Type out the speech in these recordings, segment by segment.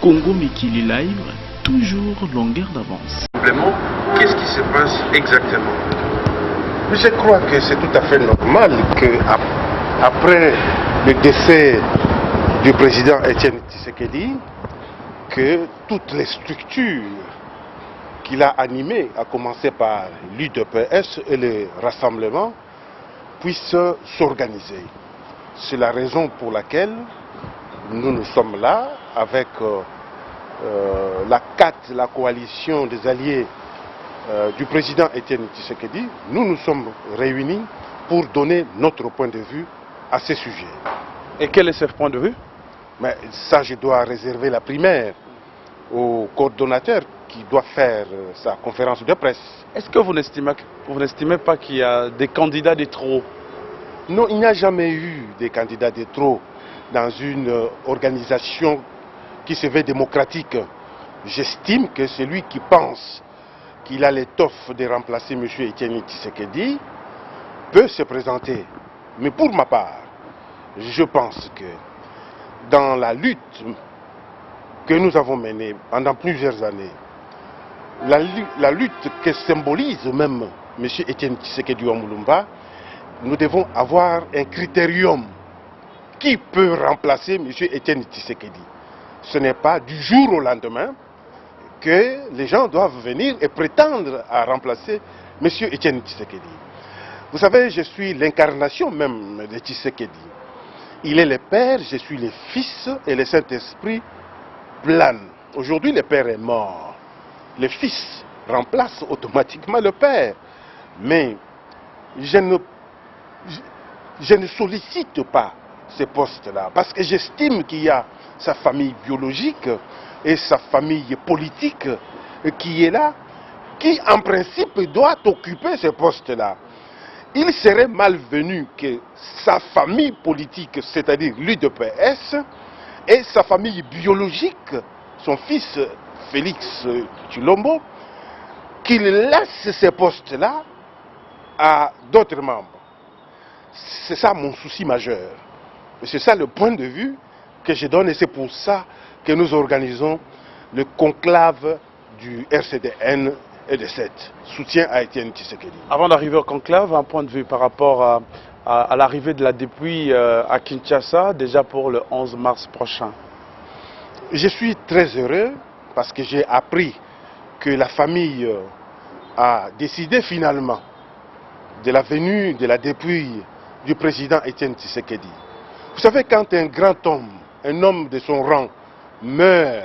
Congo Mikili Live, toujours longueur d'avance. Simplement, qu'est-ce qui se passe exactement? Je crois que c'est tout à fait normal que après le décès du président Étienne Tshisekedi, que toutes les structures qu'il a animées, à commencer par l'UDPS et le rassemblement, puissent s'organiser. C'est la raison pour laquelle nous sommes là avec la CAT, la coalition des alliés du président Étienne Tshisekedi. Nous sommes réunis pour donner notre point de vue à ces sujets. Et quel est ce point de vue? Mais ça, je dois réserver la primaire au coordonnateur qui doit faire sa conférence de presse. Est-ce que vous n'estimez pas qu'il y a des candidats de trop? Non, il n'y a jamais eu des candidats de trop dans une organisation qui se veut démocratique. J'estime que celui qui pense qu'il a l'étoffe de remplacer M. Étienne Tshisekedi peut se présenter. Mais pour ma part, je pense que dans la lutte que nous avons menée pendant plusieurs années, la lutte que symbolise même M. Étienne Tshisekedi Wamulumba, nous devons avoir un critérium qui peut remplacer M. Étienne Tshisekedi. Ce n'est pas du jour au lendemain que les gens doivent venir et prétendre à remplacer M. Étienne Tshisekedi. Vous savez, je suis l'incarnation même de Tshisekedi. Il est le Père, je suis le Fils et le Saint-Esprit plane. Aujourd'hui, le Père est mort. Le Fils remplace automatiquement le Père. Mais je ne sollicite pas ce poste-là parce que j'estime qu'il y a sa famille biologique et sa famille politique qui est là, qui en principe doit occuper ce poste-là. Il serait malvenu que sa famille politique, c'est-à-dire l'UDPS, et sa famille biologique, son fils Félix Tshilombo, qu'il laisse ce poste-là à d'autres membres. C'est ça mon souci majeur. C'est ça le point de vue que je donne et c'est pour ça que nous organisons le conclave du RCDN et de cette soutien à Étienne Tshisekedi. Avant d'arriver au conclave, un point de vue par rapport à l'arrivée de la dépouille à Kinshasa, déjà pour le 11 mars prochain. Je suis très heureux parce que j'ai appris que la famille a décidé finalement de la venue de la dépouille du président Étienne Tshisekedi. Vous savez, quand un grand homme, un homme de son rang, meurt,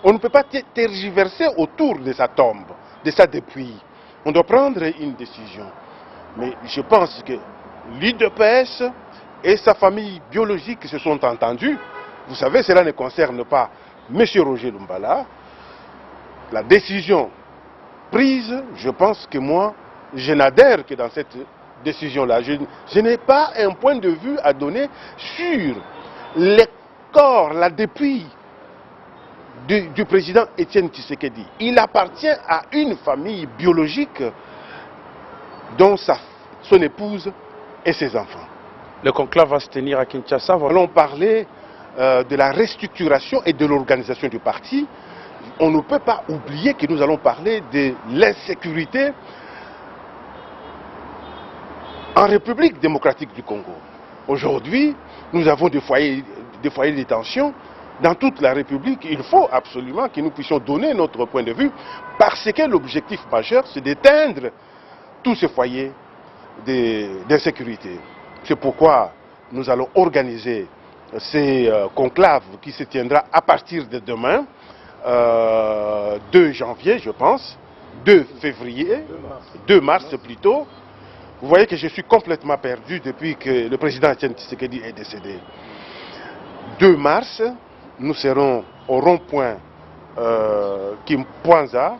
on ne peut pas tergiverser autour de sa tombe, de sa dépouille. On doit prendre une décision. Mais je pense que l'UDPS et sa famille biologique se sont entendus. Vous savez, cela ne concerne pas M. Roger Lumbala. La décision prise, je pense que moi, je n'adhère que dans cette décision-là. Je n'ai pas un point de vue à donner sur les corps, la dépouille du président Étienne Tshisekedi. Il appartient à une famille biologique dont son épouse et ses enfants. Le conclave va se tenir à Kinshasa. Nous allons parler de la restructuration et de l'organisation du parti. On ne peut pas oublier que nous allons parler de l'insécurité en République démocratique du Congo. Aujourd'hui, nous avons des foyers de tension dans toute la République. Il faut absolument que nous puissions donner notre point de vue parce que l'objectif majeur, c'est d'éteindre tous ces foyers d'insécurité. C'est pourquoi nous allons organiser ces conclaves qui se tiendra à partir de demain, 2 janvier, je pense, 2 février, 2 mars plutôt. Vous voyez que je suis complètement perdu depuis que le président Étienne Tshisekedi est décédé. 2 mars, nous serons au rond-point Kimpwanza,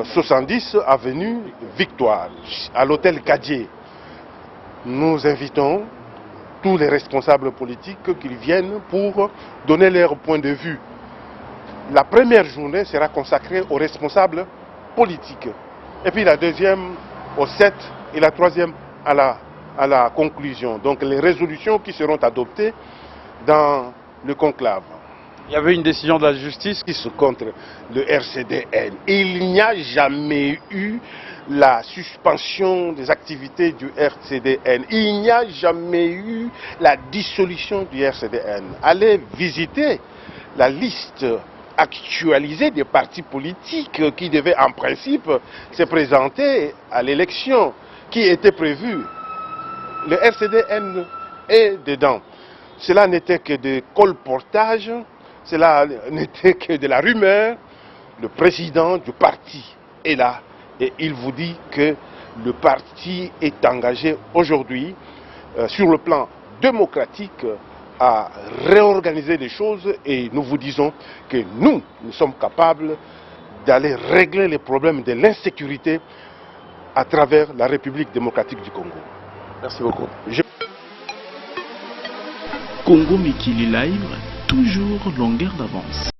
70 avenue Victoire, à l'hôtel Kadié. Nous invitons tous les responsables politiques qui viennent pour donner leur point de vue. La première journée sera consacrée aux responsables politiques. Et puis la deuxième au 7 et la troisième à la conclusion. Donc les résolutions qui seront adoptées dans le conclave. Il y avait une décision de la justice contre le RCDN. Il n'y a jamais eu la suspension des activités du RCDN. Il n'y a jamais eu la dissolution du RCDN. Allez visiter la liste actualisée des partis politiques qui devaient en principe se présenter à l'élection qui était prévue. Le RCDN est dedans. Cela n'était que des colportages, cela n'était que de la rumeur. Le président du parti est là et il vous dit que le parti est engagé aujourd'hui sur le plan démocratique à réorganiser les choses et nous vous disons que nous sommes capables d'aller régler les problèmes de l'insécurité à travers la République démocratique du Congo. Merci beaucoup. Congo Mikili Live, toujours longueur d'avance.